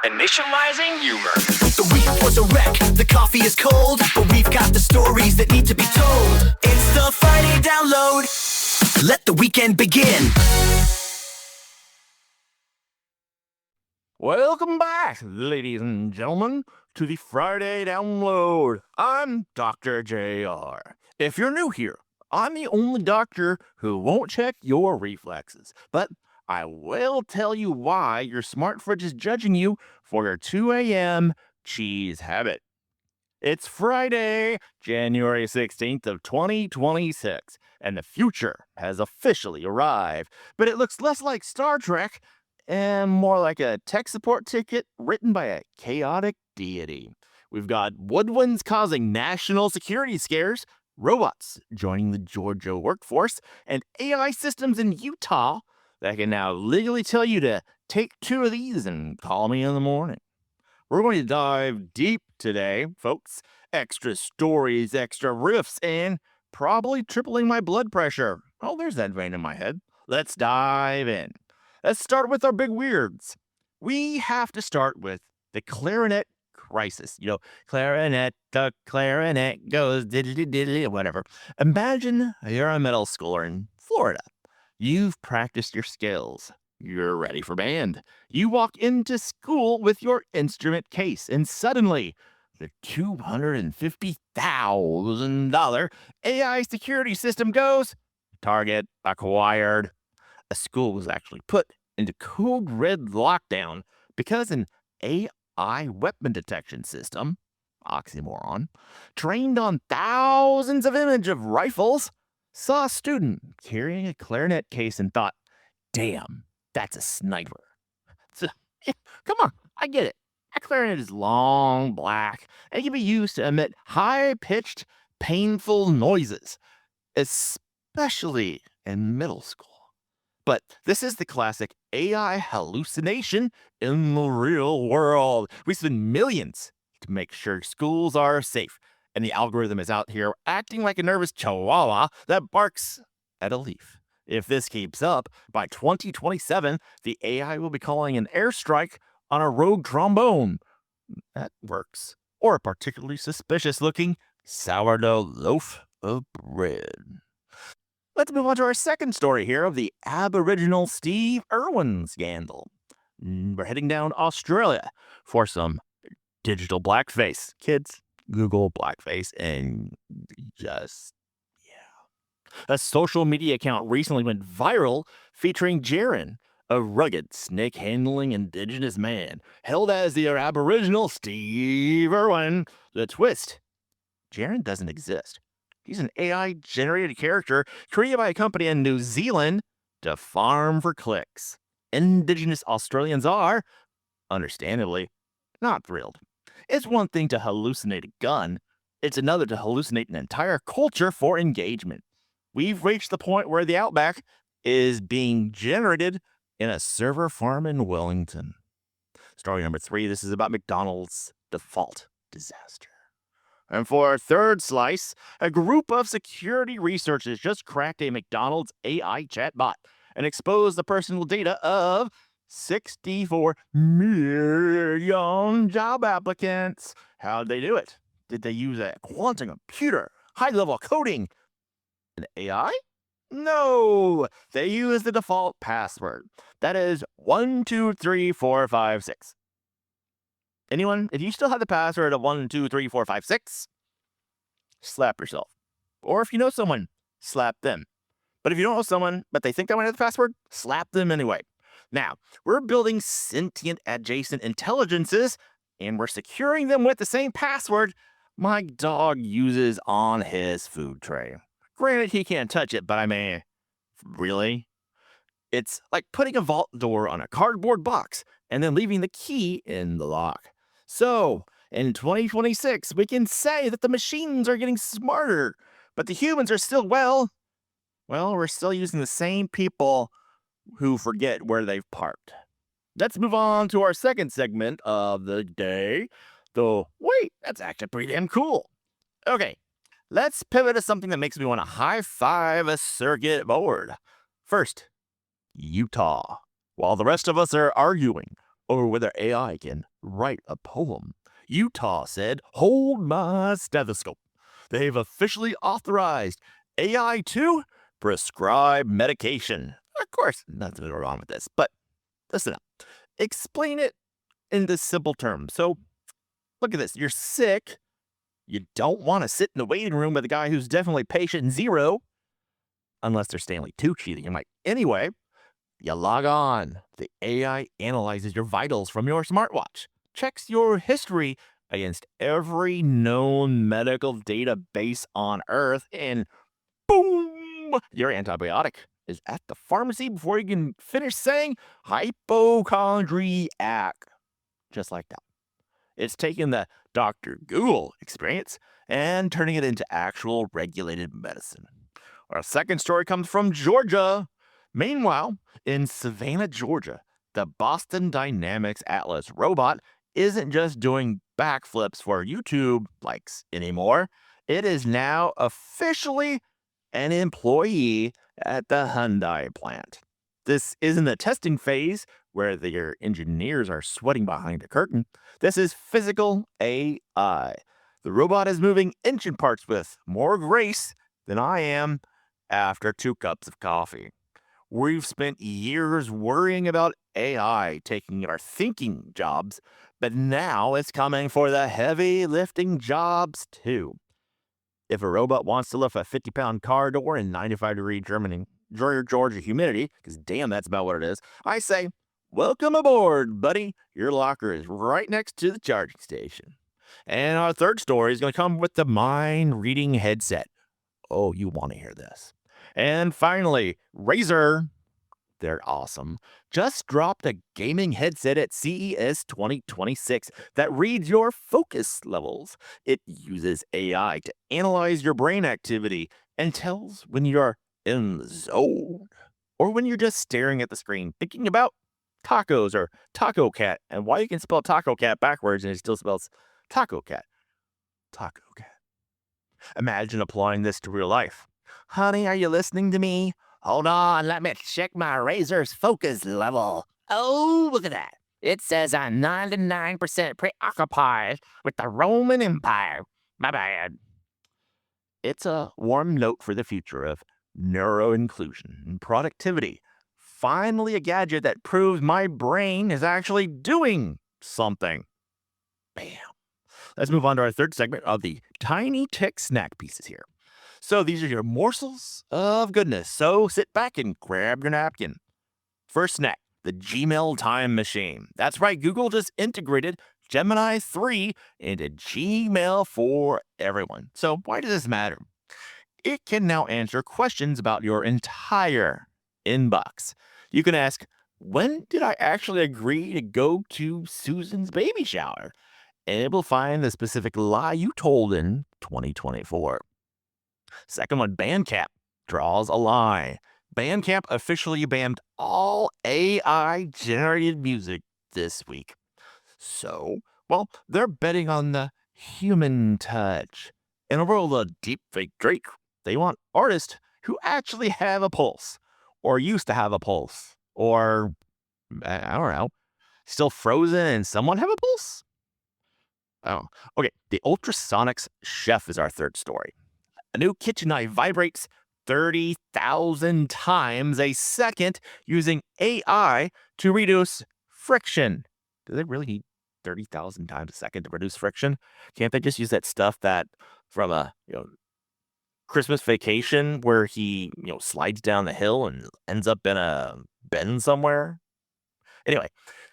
Initializing humor. The week was a wreck, the coffee is cold, but we've got the stories that need to be told. It's the Friday download. Let the weekend begin. Welcome back, ladies and gentlemen, to the Friday download. I'm Dr. JR. If you're new here, I'm the only doctor who won't check your reflexes, but I will tell you why your smart fridge is judging you for your 2 a.m. cheese habit. It's Friday, January 16th of 2026, and the future has officially arrived, but it looks less like Star Trek and more like a tech support ticket written by a chaotic deity. We've got woodwinds causing national security scares, robots joining the Georgia workforce, and AI systems in Utah that can now legally tell you to take 2 of these and call me in the morning. We're going to dive deep today, folks. Extra stories, extra riffs, and probably tripling my blood pressure. Oh, there's that vein in my head. Let's dive in. Let's start with our big weirds. We have to start with the Clarinet Crisis. You know, clarinet, the clarinet goes diddly diddly, whatever. Imagine you're a middle schooler in Florida. You've practiced your skills. You're ready for band. You walk into school with your instrument case, and suddenly, the $250,000 AI security system goes, target acquired. A school was actually put into code red lockdown because an AI weapon detection system, oxymoron, trained on thousands of images of rifles, saw a student carrying a clarinet case and thought, damn, that's a sniper. Come on, I get it. A clarinet is long, black, and can be used to emit high-pitched, painful noises, especially in middle school. But this is the classic AI hallucination in the real world. We spend millions to make sure schools are safe, and the algorithm is out here acting like a nervous chihuahua that barks at a leaf. If this keeps up, by 2027, the AI will be calling an airstrike on a rogue trombone. That works. Or a particularly suspicious-looking sourdough loaf of bread. Let's move on to our second story here of the Aboriginal Steve Irwin scandal. We're heading down Australia for some digital blackface. Kids, Google blackface and just, yeah. A social media account recently went viral featuring Jarren, a rugged, snake-handling indigenous man, hailed as the Aboriginal Steve Irwin. The twist, Jarren doesn't exist. He's an AI-generated character created by a company in New Zealand to farm for clicks. Indigenous Australians are, understandably, not thrilled. It's one thing to hallucinate a gun. It's another to hallucinate an entire culture for engagement. We've reached the point where the Outback is being generated in a server farm in Wellington. Story number 3, this is about McDonald's default disaster. And for our third slice, a group of security researchers just cracked a McDonald's AI chatbot and exposed the personal data of 64 million job applicants. How'd they do it? Did they use a quantum computer, high-level coding, an AI? No, they used the default password. That is 123456. Anyone, if you still have the password of 123456, slap yourself. Or if you know someone, slap them. But if you don't know someone, but they think they might have the password, slap them anyway. Now, we're building sentient adjacent intelligences, and we're securing them with the same password my dog uses on his food tray. Granted, he can't touch it, but I mean, really? It's like putting a vault door on a cardboard box and then leaving the key in the lock. So, in 2026, we can say that the machines are getting smarter, but the humans are still, well, we're still using the same people who forget where they've parked. Let's move on to our second segment of the day. Though, wait, that's actually pretty damn cool. Okay, let's pivot to something that makes me want to high-five a circuit board. First, Utah. While the rest of us are arguing or whether AI can write a poem. Utah said, "Hold my stethoscope." They've officially authorized AI to prescribe medication. Of course, nothing wrong with this, but listen up. Explain it in this simple terms. So, look at this. You're sick. You don't want to sit in the waiting room with a guy who's definitely patient zero, unless they're Stanley Tucci. You might. Anyway, you log on. The AI analyzes your vitals from your smartwatch, checks your history against every known medical database on Earth, and boom, your antibiotic is at the pharmacy before you can finish saying hypochondriac. Just like that. It's taking the Dr. Google experience and turning it into actual regulated medicine. Our second story comes from Georgia. Meanwhile, in Savannah, Georgia, the Boston Dynamics Atlas robot isn't just doing backflips for YouTube likes anymore. It is now officially an employee at the Hyundai plant. This isn't the testing phase where their engineers are sweating behind a curtain. This is physical AI. The robot is moving engine parts with more grace than I am after 2 cups of coffee. We've spent years worrying about AI taking our thinking jobs, but now it's coming for the heavy lifting jobs too. If a robot wants to lift a 50-pound car door in 95-degree Georgia humidity, because damn, that's about what it is, I say, welcome aboard, buddy. Your locker is right next to the charging station. And our third story is going to come with the mind-reading headset. Oh, you want to hear this. And finally, Razer, they're awesome, just dropped a gaming headset at CES 2026 that reads your focus levels. It uses AI to analyze your brain activity and tells when you're in the zone or when you're just staring at the screen thinking about tacos or taco cat and why you can spell taco cat backwards and it still spells taco cat. Taco cat. Imagine applying this to real life. Honey, are you listening to me? Hold on, let me check my Razer's focus level. Oh, look at that. It says I'm 99% preoccupied with the Roman Empire. My bad. It's a warm note for the future of neuro-inclusion and productivity. Finally, a gadget that proves my brain is actually doing something. Bam. Let's move on to our third segment of the tiny tech snack pieces here. So these are your morsels of goodness. So sit back and grab your napkin. First snack, the Gmail time machine. That's right, Google just integrated Gemini 3 into Gmail for everyone. So why does this matter? It can now answer questions about your entire inbox. You can ask, when did I actually agree to go to Susan's baby shower? And it will find the specific lie you told in 2024. Second one, Bandcamp draws a line. Bandcamp officially banned all AI-generated music this week. So, well, they're betting on the human touch. In a world of deepfake Drake, they want artists who actually have a pulse, or used to have a pulse, or, I don't know, still frozen and someone have a pulse? Oh, okay. The Ultrasonics Chef is our third story. A new kitchen knife vibrates 30,000 times a second using AI to reduce friction. Do they really need 30,000 times a second to reduce friction? Can't they just use that stuff that from a Christmas Vacation where he slides down the hill and ends up in a bend somewhere? Anyway,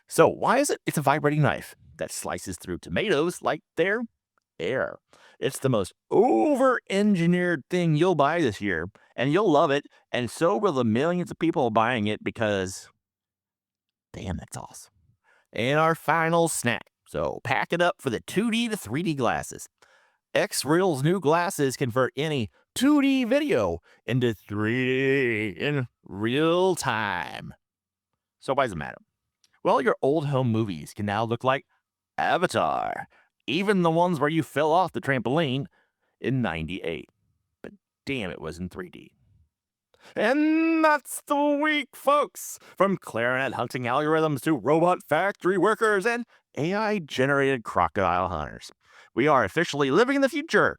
so why is it? It's a vibrating knife that slices through tomatoes like they're air. It's the most over-engineered thing you'll buy this year, and you'll love it, and so will the millions of people buying it because, damn, that's awesome. And our final snack. So pack it up for the 2D to 3D glasses. X-Real's new glasses convert any 2D video into 3D in real time. So why does it matter? Well, your old home movies can now look like Avatar. Even the ones where you fell off the trampoline in '98. But damn, it was in 3D. And that's the week, folks. From clarinet hunting algorithms to robot factory workers and AI-generated crocodile hunters. We are officially living in the future.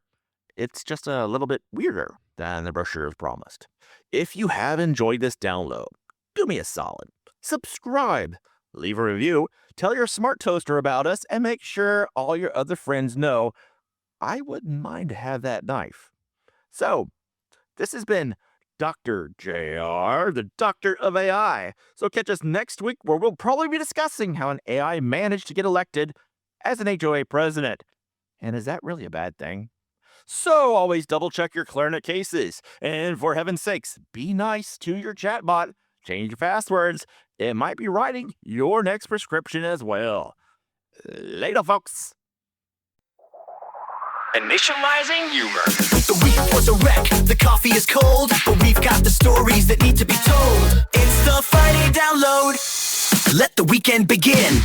It's just a little bit weirder than the brochures promised. If you have enjoyed this download, do me a solid. Subscribe, leave a review, tell your smart toaster about us, and make sure all your other friends know I wouldn't mind to have that knife. So, this has been Dr. JR, the Doctor of AI. So catch us next week where we'll probably be discussing how an AI managed to get elected as an HOA president. And is that really a bad thing? So always double check your Clarinet cases. And for heaven's sakes, be nice to your chatbot. Change your passwords. It might be writing your next prescription as well. Later, folks. Initializing humor. The week was a wreck, the coffee is cold, but we've got the stories that need to be told. It's the Friday download. Let the weekend begin.